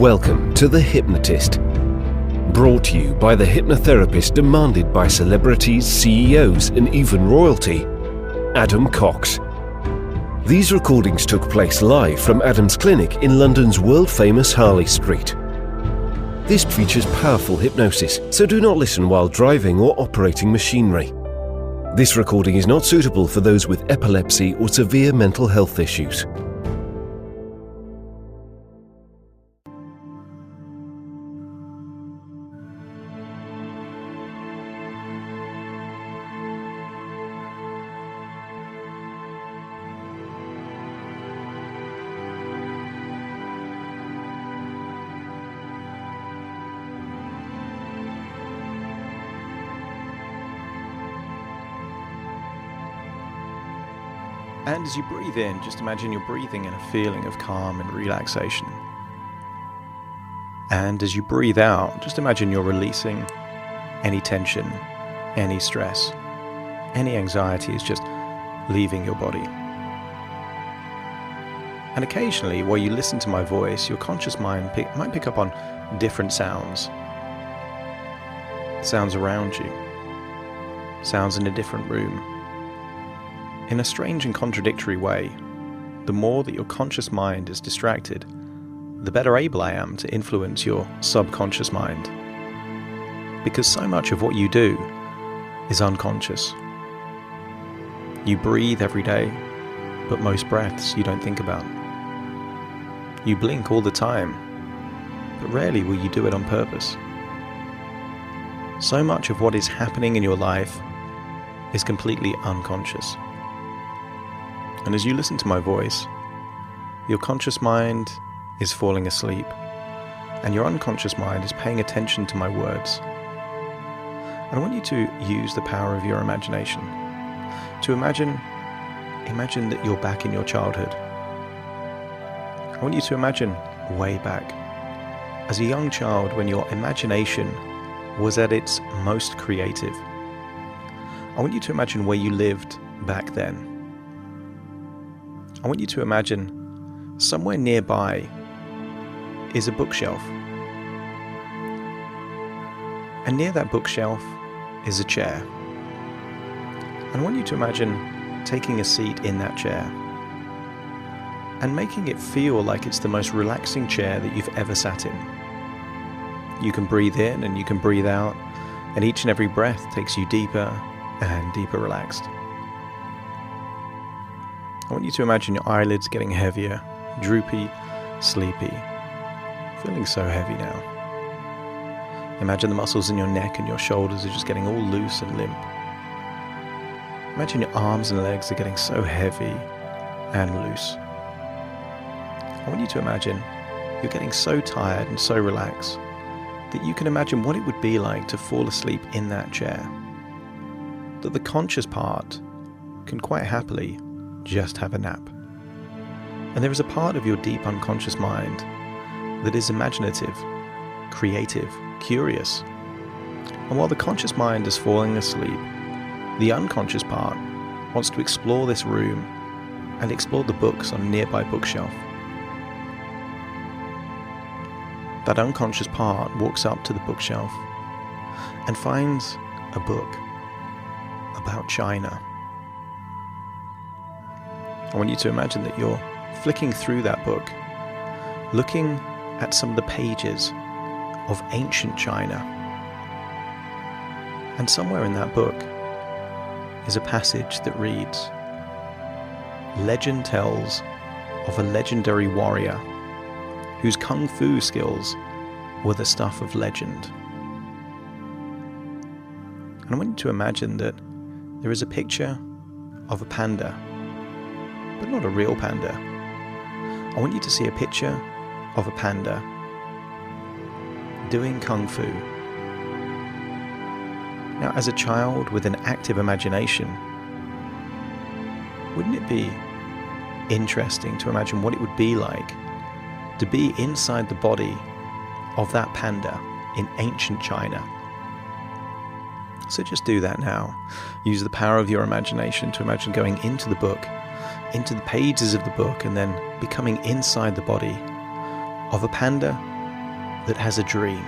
Welcome to The Hypnotist, brought to you by the hypnotherapist demanded by celebrities, CEOs and even royalty, Adam Cox. These recordings took place live from Adam's clinic in London's world-famous Harley Street. This features powerful hypnosis, so do not listen while driving or operating machinery. This recording is not suitable for those with epilepsy or severe mental health issues. And as you breathe in, just imagine you're breathing in a feeling of calm and relaxation. And as you breathe out, just imagine you're releasing any tension, any stress, any anxiety is just leaving your body. And occasionally, while you listen to my voice, your conscious mind might pick up on different sounds. Sounds around you, sounds in a different room. In a strange and contradictory way, the more that your conscious mind is distracted, the better able I am to influence your subconscious mind. Because so much of what you do is unconscious. You breathe every day, but most breaths you don't think about. You blink all the time, but rarely will you do it on purpose. So much of what is happening in your life is completely unconscious. And as you listen to my voice, your conscious mind is falling asleep, and your unconscious mind is paying attention to my words. And I want you to use the power of your imagination to imagine that you're back in your childhood. I want you to imagine way back, as a young child when your imagination was at its most creative. I want you to imagine where you lived back then. I want you to imagine somewhere nearby is a bookshelf. And near that bookshelf is a chair. And I want you to imagine taking a seat in that chair and making it feel like it's the most relaxing chair that you've ever sat in. You can breathe in and you can breathe out, and each and every breath takes you deeper and deeper relaxed. I want you to imagine your eyelids getting heavier, droopy, sleepy, feeling so heavy now. Imagine the muscles in your neck and your shoulders are just getting all loose and limp. Imagine your arms and legs are getting so heavy and loose. I want you to imagine you're getting so tired and so relaxed that you can imagine what it would be like to fall asleep in that chair. That the conscious part can quite happily just have a nap. And there is a part of your deep unconscious mind that is imaginative, creative, curious. And while the conscious mind is falling asleep, the unconscious part wants to explore this room and explore the books on a nearby bookshelf. That unconscious part walks up to the bookshelf and finds a book about China. I want you to imagine that you're flicking through that book, looking at some of the pages of ancient China. And somewhere in that book is a passage that reads, "Legend tells of a legendary warrior whose Kung Fu skills were the stuff of legend." And I want you to imagine that there is a picture of a panda, but not a real panda. I want you to see a picture of a panda doing Kung Fu. Now, as a child with an active imagination, wouldn't it be interesting to imagine what it would be like to be inside the body of that panda in ancient China? So just do that now. Use the power of your imagination to imagine going into the book, into the pages of the book, and then becoming inside the body of a panda that has a dream.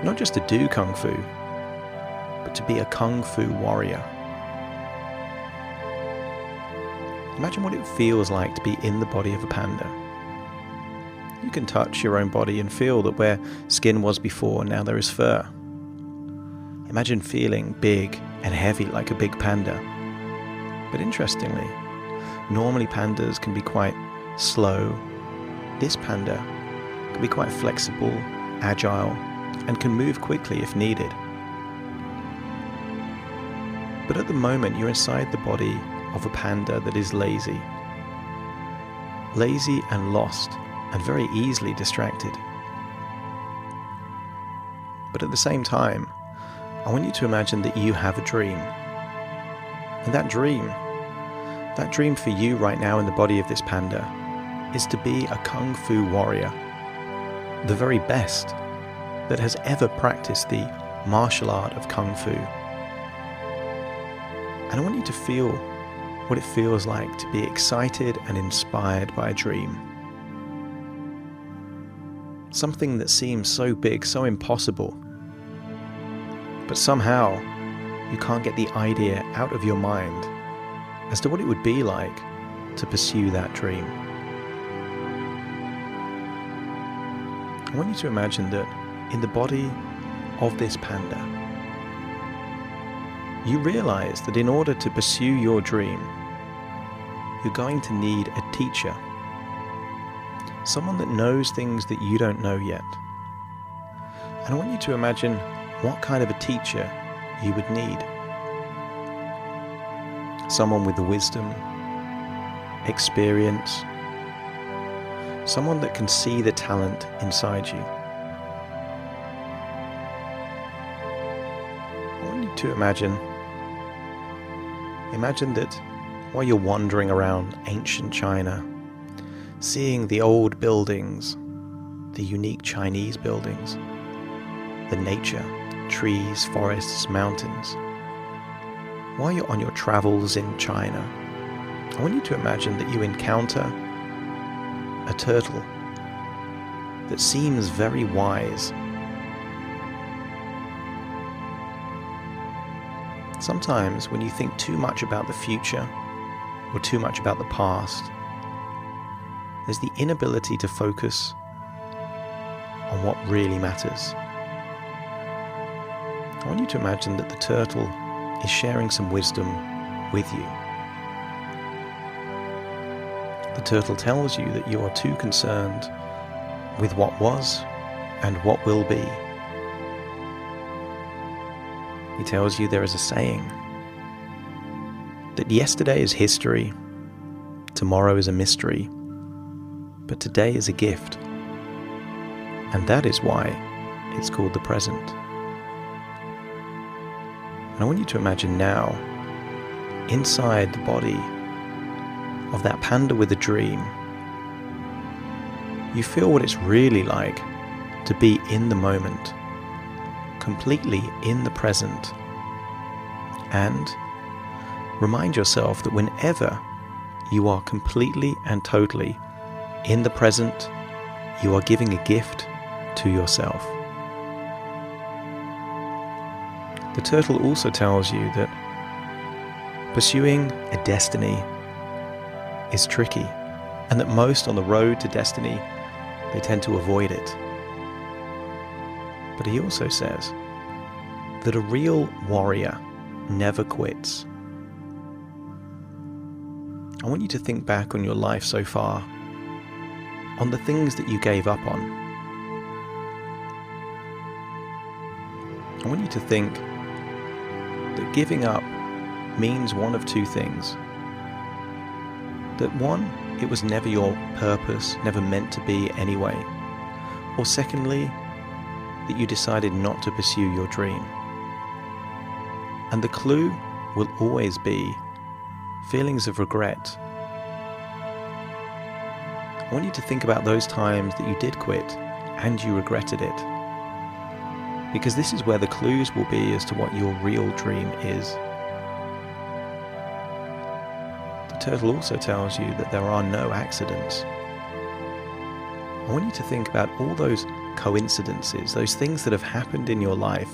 Not just to do Kung Fu, but to be a Kung Fu warrior. Imagine what it feels like to be in the body of a panda. You can touch your own body and feel that where skin was before, now there is fur. Imagine feeling big and heavy like a big panda. But interestingly, normally pandas can be quite slow. This panda can be quite flexible, agile, and can move quickly if needed. But at the moment, you're inside the body of a panda that is lazy and lost, and very easily distracted. But at the same time, I want you to imagine that you have a dream. And that dream for you right now in the body of this panda is to be a Kung Fu warrior, the very best that has ever practiced the martial art of Kung Fu. And I want you to feel what it feels like to be excited and inspired by a dream. Something that seems so big, so impossible, but somehow you can't get the idea out of your mind as to what it would be like to pursue that dream. I want you to imagine that in the body of this panda, you realize that in order to pursue your dream, you're going to need a teacher, someone that knows things that you don't know yet. And I want you to imagine what kind of a teacher you would need. Someone with the wisdom, experience, someone that can see the talent inside you. I want you to imagine that while you're wandering around ancient China, seeing the old buildings, the unique Chinese buildings, the nature, trees, forests, mountains. While you're on your travels in China, I want you to imagine that you encounter a turtle that seems very wise. Sometimes when you think too much about the future or too much about the past, there's the inability to focus on what really matters. I want you to imagine that the turtle is sharing some wisdom with you. The turtle tells you that you are too concerned with what was and what will be. He tells you there is a saying that yesterday is history, tomorrow is a mystery, but today is a gift. And that is why it's called the present. And I want you to imagine now, inside the body of that panda with a dream, you feel what it's really like to be in the moment, completely in the present, and remind yourself that whenever you are completely and totally in the present, you are giving a gift to yourself. The turtle also tells you that pursuing a destiny is tricky, and that most on the road to destiny, they tend to avoid it. But he also says that a real warrior never quits. I want you to think back on your life so far, on the things that you gave up on. I want you to think that giving up means one of two things. That one, it was never your purpose, never meant to be anyway. Or secondly, that you decided not to pursue your dream. And the clue will always be feelings of regret. I want you to think about those times that you did quit and you regretted it. Because this is where the clues will be as to what your real dream is. The turtle also tells you that there are no accidents. I want you to think about all those coincidences, those things that have happened in your life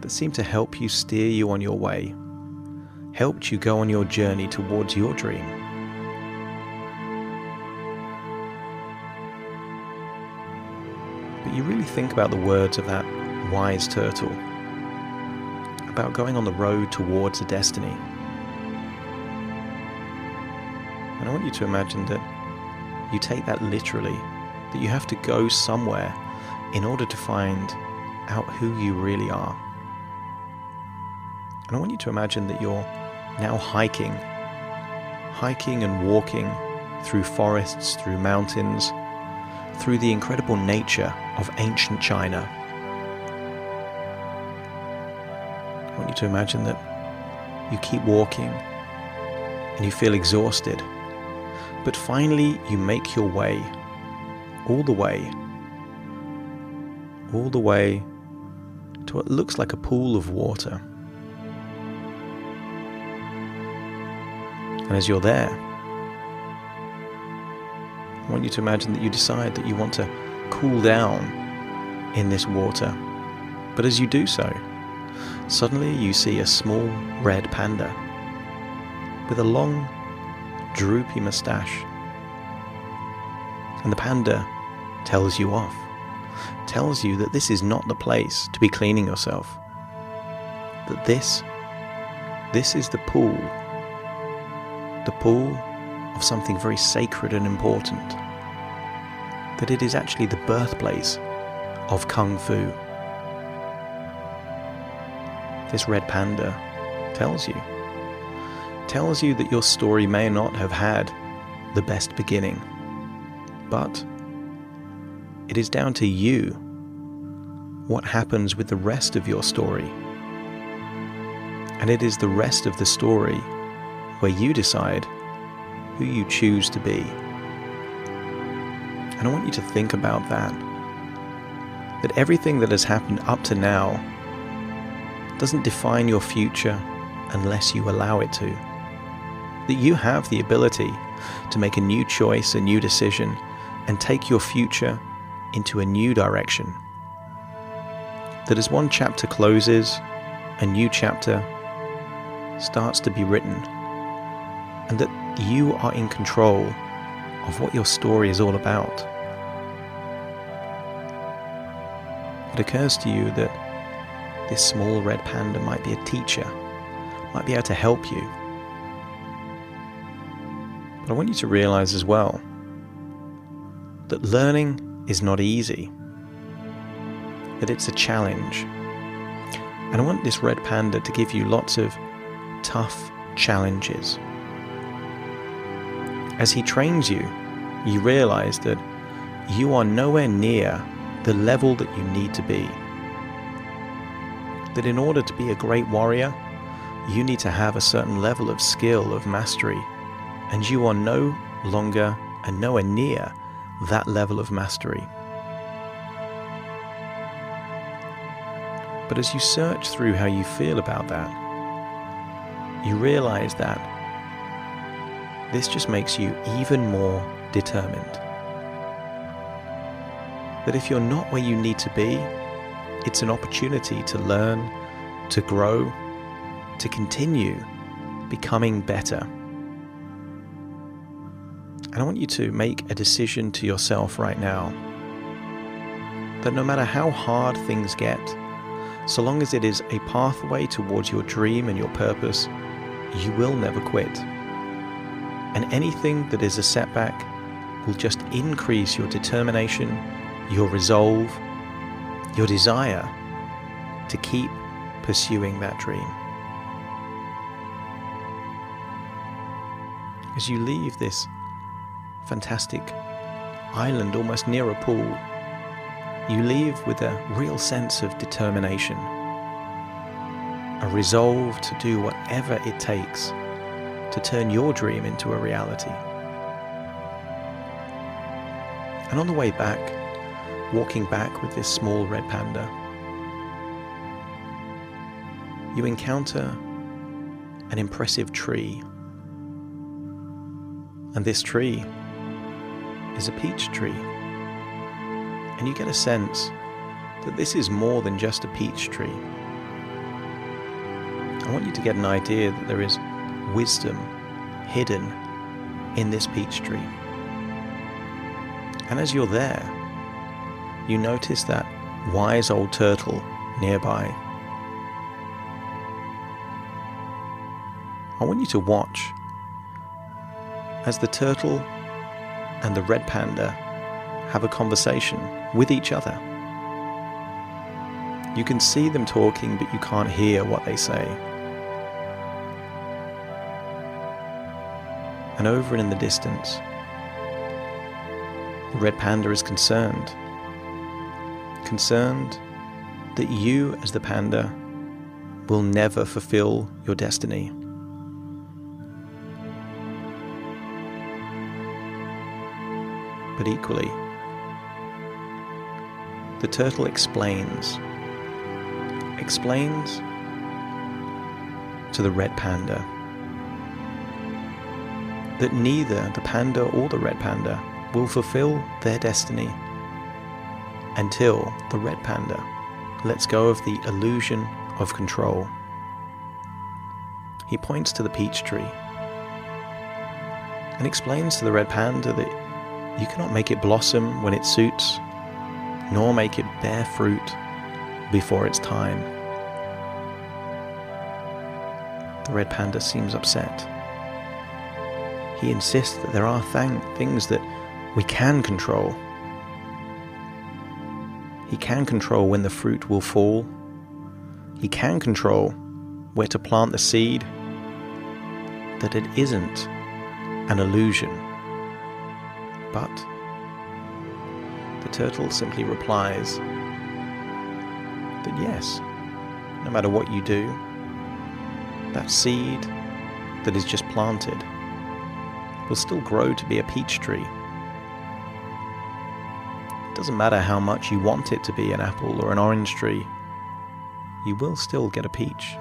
that seem to help you steer you on your way, helped you go on your journey towards your dream. But you really think about the words of that wise turtle, about going on the road towards a destiny. And I want you to imagine that you take that literally, that you have to go somewhere in order to find out who you really are. And I want you to imagine that you're now hiking and walking through forests, through mountains, through the incredible nature of ancient China. I want you to imagine that you keep walking and you feel exhausted, but finally you make your way all the way to what looks like a pool of water. And as you're there, I want you to imagine that you decide that you want to cool down in this water. But as you do so, suddenly you see a small red panda with a long, droopy mustache. And the panda tells you off, tells you that this is not the place to be cleaning yourself, that this is the pool of something very sacred and important, that it is actually the birthplace of Kung Fu. This red panda tells you that your story may not have had the best beginning, but it is down to you what happens with the rest of your story. And it is the rest of the story where you decide who you choose to be. And I want you to think about that everything that has happened up to now doesn't define your future unless you allow it to. That you have the ability to make a new choice, a new decision, and take your future into a new direction. That as one chapter closes, a new chapter starts to be written, and that you are in control of what your story is all about. It occurs to you that this small red panda might be a teacher, might be able to help you. But I want you to realize as well that learning is not easy, that it's a challenge. And I want this red panda to give you lots of tough challenges. As he trains you, you realize that you are nowhere near the level that you need to be. That in order to be a great warrior, you need to have a certain level of skill, of mastery, and you are no longer and nowhere near that level of mastery. But as you search through how you feel about that, you realize that this just makes you even more determined. That if you're not where you need to be, it's an opportunity to learn, to grow, to continue becoming better. And I want you to make a decision to yourself right now that no matter how hard things get, so long as it is a pathway towards your dream and your purpose, you will never quit. And anything that is a setback will just increase your determination, your resolve, your desire to keep pursuing that dream. As you leave this fantastic island almost near a pool, you leave with a real sense of determination, a resolve to do whatever it takes to turn your dream into a reality. And on the way back, walking back with this small red panda, you encounter an impressive tree. And this tree is a peach tree. And you get a sense that this is more than just a peach tree. I want you to get an idea that there is wisdom hidden in this peach tree. And as you're there, you notice that wise old turtle nearby. I want you to watch as the turtle and the red panda have a conversation with each other. You can see them talking, but you can't hear what they say. And over and in the distance, the red panda is concerned that you as the panda will never fulfill your destiny. But equally, the turtle explains to the red panda that neither the panda or the red panda will fulfill their destiny until the red panda lets go of the illusion of control. He points to the peach tree and explains to the red panda that you cannot make it blossom when it suits, nor make it bear fruit before its time. The red panda seems upset. He insists that there are things that we can control. He can control when the fruit will fall. He can control where to plant the seed, that it isn't an illusion. But the turtle simply replies that yes, no matter what you do, that seed that is just planted will still grow to be a peach tree. It doesn't matter how much you want it to be an apple or an orange tree, you will still get a peach.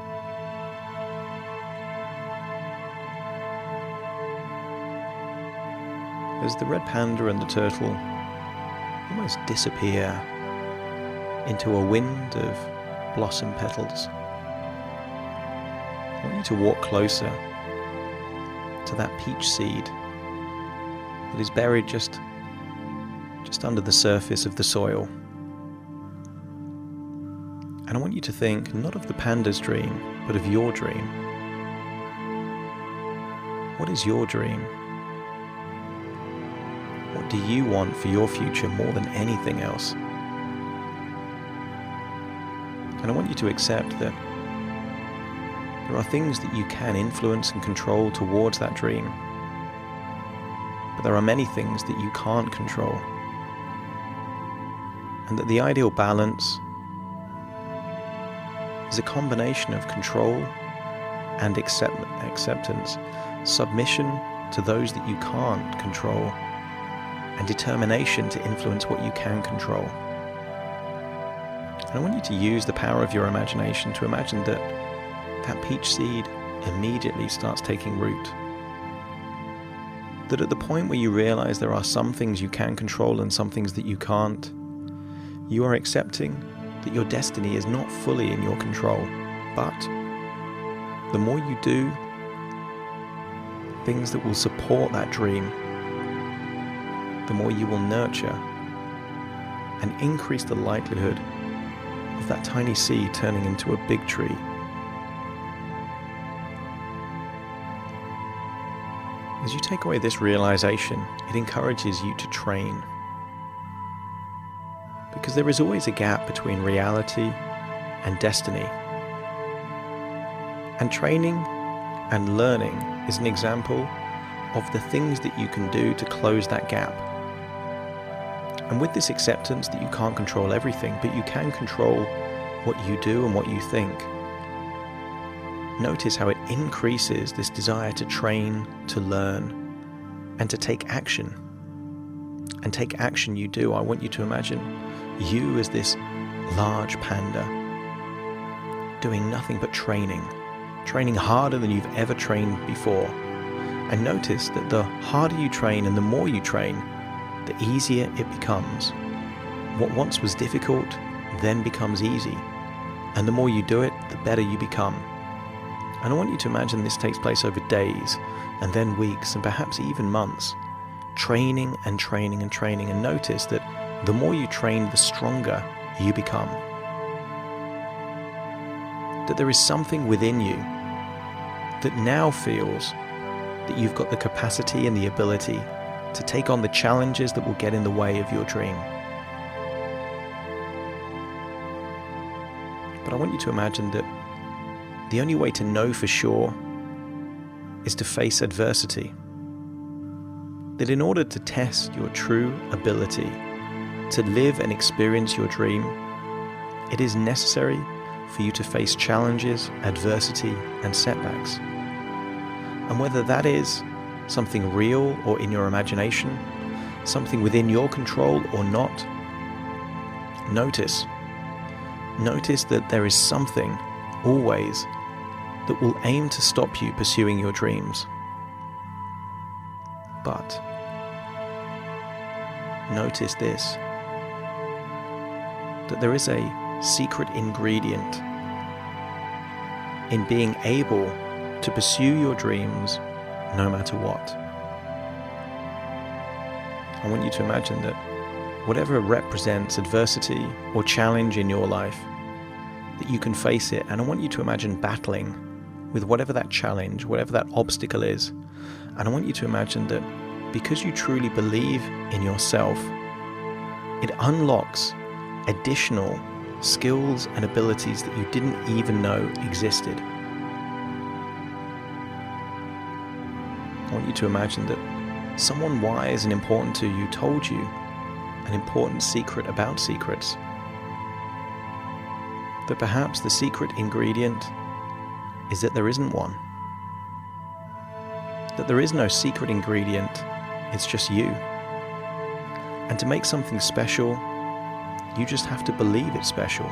As the red panda and the turtle almost disappear into a wind of blossom petals, I want you to walk closer to that peach seed that is buried just under the surface of the soil. And I want you to think not of the panda's dream, but of your dream. What is your dream? What do you want for your future more than anything else? And I want you to accept that there are things that you can influence and control towards that dream, but there are many things that you can't control. And that the ideal balance is a combination of control and acceptance, submission to those that you can't control, and determination to influence what you can control. And I want you to use the power of your imagination to imagine that peach seed immediately starts taking root. That at the point where you realize there are some things you can control and some things that you can't, you are accepting that your destiny is not fully in your control. But the more you do things that will support that dream, the more you will nurture and increase the likelihood of that tiny seed turning into a big tree. As you take away this realization, it encourages you to train. Because there is always a gap between reality and destiny. And training and learning is an example of the things that you can do to close that gap. And with this acceptance that you can't control everything, but you can control what you do and what you think, notice how it increases this desire to train, to learn, and to take action. And take action you do. I want you to imagine you as this large panda doing nothing but training harder than you've ever trained before. And notice that the harder you train and the more you train, the easier it becomes. What once was difficult then becomes easy. And the more you do it, the better you become. And I want you to imagine this takes place over days, and then weeks, and perhaps even months. Training and training and training, and notice that the more you train, the stronger you become. That there is something within you that now feels that you've got the capacity and the ability to take on the challenges that will get in the way of your dream. But I want you to imagine that the only way to know for sure is to face adversity. That in order to test your true ability to live and experience your dream, it is necessary for you to face challenges, adversity, and setbacks. And whether that is something real or in your imagination, something within your control or not, notice that there is something always that will aim to stop you pursuing your dreams. But notice this, that there is a secret ingredient in being able to pursue your dreams no matter what. I want you to imagine that whatever represents adversity or challenge in your life, that you can face it. And I want you to imagine battling with whatever that challenge, whatever that obstacle is. And I want you to imagine that because you truly believe in yourself, it unlocks additional skills and abilities that you didn't even know existed. I want you to imagine that someone wise and important to you told you an important secret about secrets. That perhaps the secret ingredient is that there isn't one. That there is no secret ingredient, it's just you. And to make something special, you just have to believe it's special.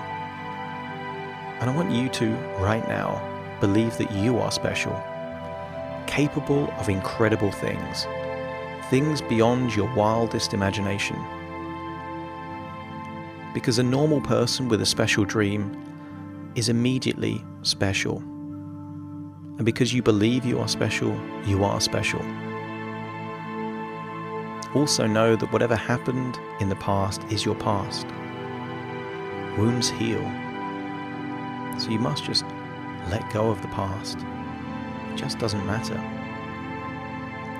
And I want you to, right now, believe that you are special, capable of incredible things, things beyond your wildest imagination. Because a normal person with a special dream is immediately special. And because you believe you are special, you are special. Also know that whatever happened in the past is your past. Wounds heal. So you must just let go of the past. It just doesn't matter.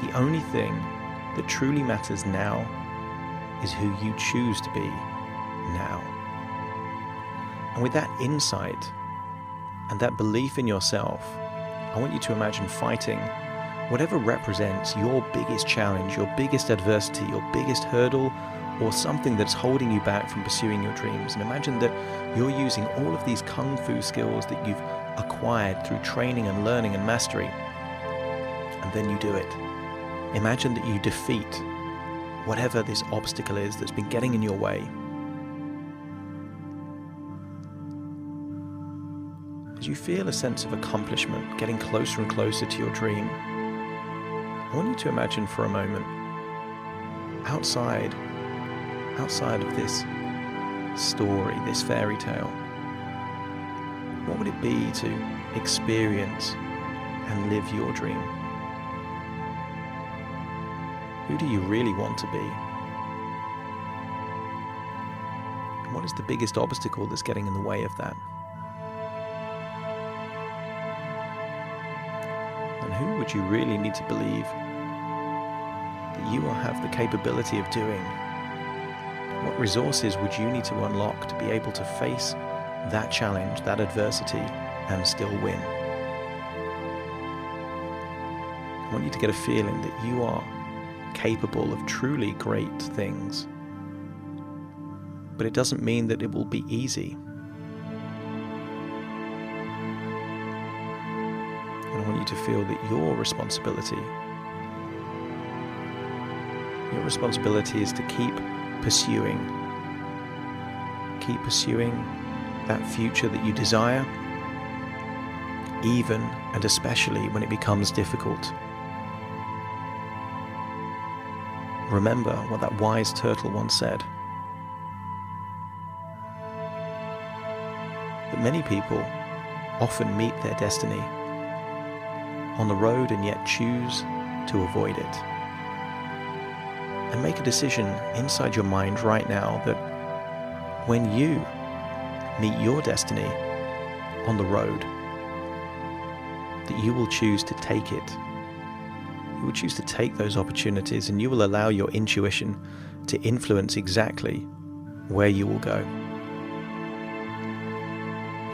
The only thing that truly matters now is who you choose to be now. And with that insight and that belief in yourself, I want you to imagine fighting whatever represents your biggest challenge, your biggest adversity, your biggest hurdle, or something that's holding you back from pursuing your dreams. And imagine that you're using all of these Kung Fu skills that you've acquired through training and learning and mastery, and then you do it. Imagine that you defeat whatever this obstacle is that's been getting in your way. As you feel a sense of accomplishment, getting closer and closer to your dream, I want you to imagine for a moment, outside of this story, this fairy tale, what would it be to experience and live your dream? Who do you really want to be? And what is the biggest obstacle that's getting in the way of that? And who would you really need to believe that you will have the capability of doing? What resources would you need to unlock to be able to face that challenge, that adversity, and still win? I want you to get a feeling that you are capable of truly great things. But it doesn't mean that it will be easy. And I want you to feel that your responsibility is to keep pursuing that future that you desire, even and especially when it becomes difficult. remember what that wise turtle once said, that many people often meet their destiny on the road and yet choose to avoid it. And make a decision inside your mind right now that when you meet your destiny on the road, that you will choose to take it. You will choose to take those opportunities, and you will allow your intuition to influence exactly where you will go.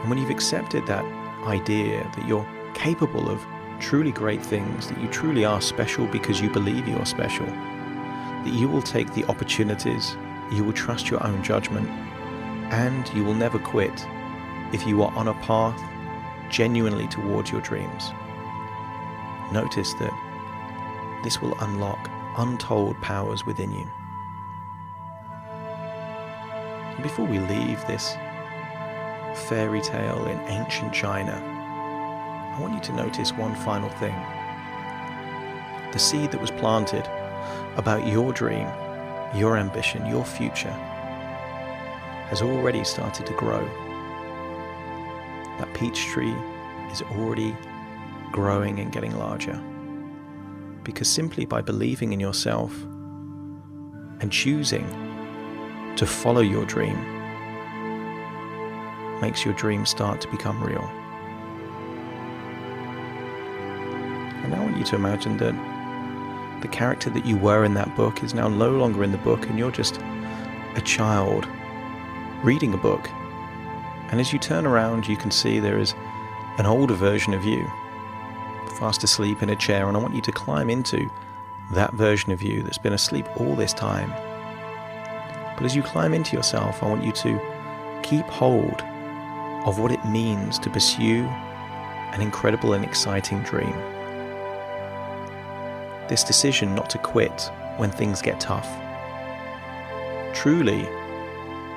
And when you've accepted that idea that you're capable of truly great things, that you truly are special because you believe you're special, that you will take the opportunities, you will trust your own judgment, and you will never quit if you are on a path genuinely towards your dreams. Notice that this will unlock untold powers within you. And before we leave this fairy tale in ancient China, I want you to notice one final thing. The seed that was planted about your dream, your ambition, your future has already started to grow. That peach tree is already growing and getting larger, because simply by believing in yourself and choosing to follow your dream makes your dream start to become real. And I want you to imagine that the character that you were in that book is now no longer in the book, and you're just a child reading a book. And as you turn around, you can see there is an older version of you, fast asleep in a chair, and I want you to climb into that version of you that's been asleep all this time. But as you climb into yourself, I want you to keep hold of what it means to pursue an incredible and exciting dream. This decision not to quit when things get tough. Truly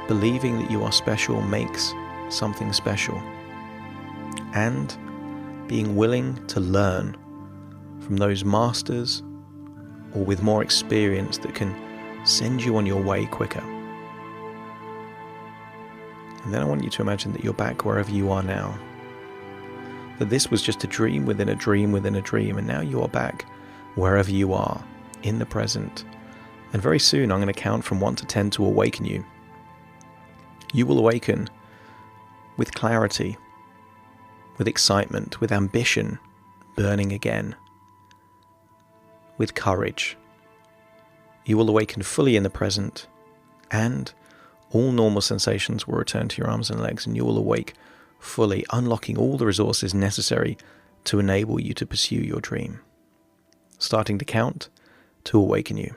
believing that you are special makes something special. And being willing to learn from those masters or with more experience that can send you on your way quicker. And then I want you to imagine that you're back wherever you are now. That this was just a dream within a dream within a dream, and now you are back wherever you are, in the present. And very soon I'm going to count from 1 to 10 to awaken you. You will awaken with clarity, with excitement, with ambition burning again, with courage. You will awaken fully in the present, and all normal sensations will return to your arms and legs, and you will awake fully, unlocking all the resources necessary to enable you to pursue your dream. Starting to count to awaken you.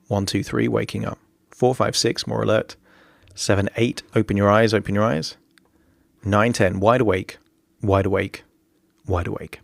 1, 2, 3, waking up. 4, 5, 6, more alert. 7, 8, open your eyes, open your eyes. 9, 10, wide awake, wide awake, wide awake.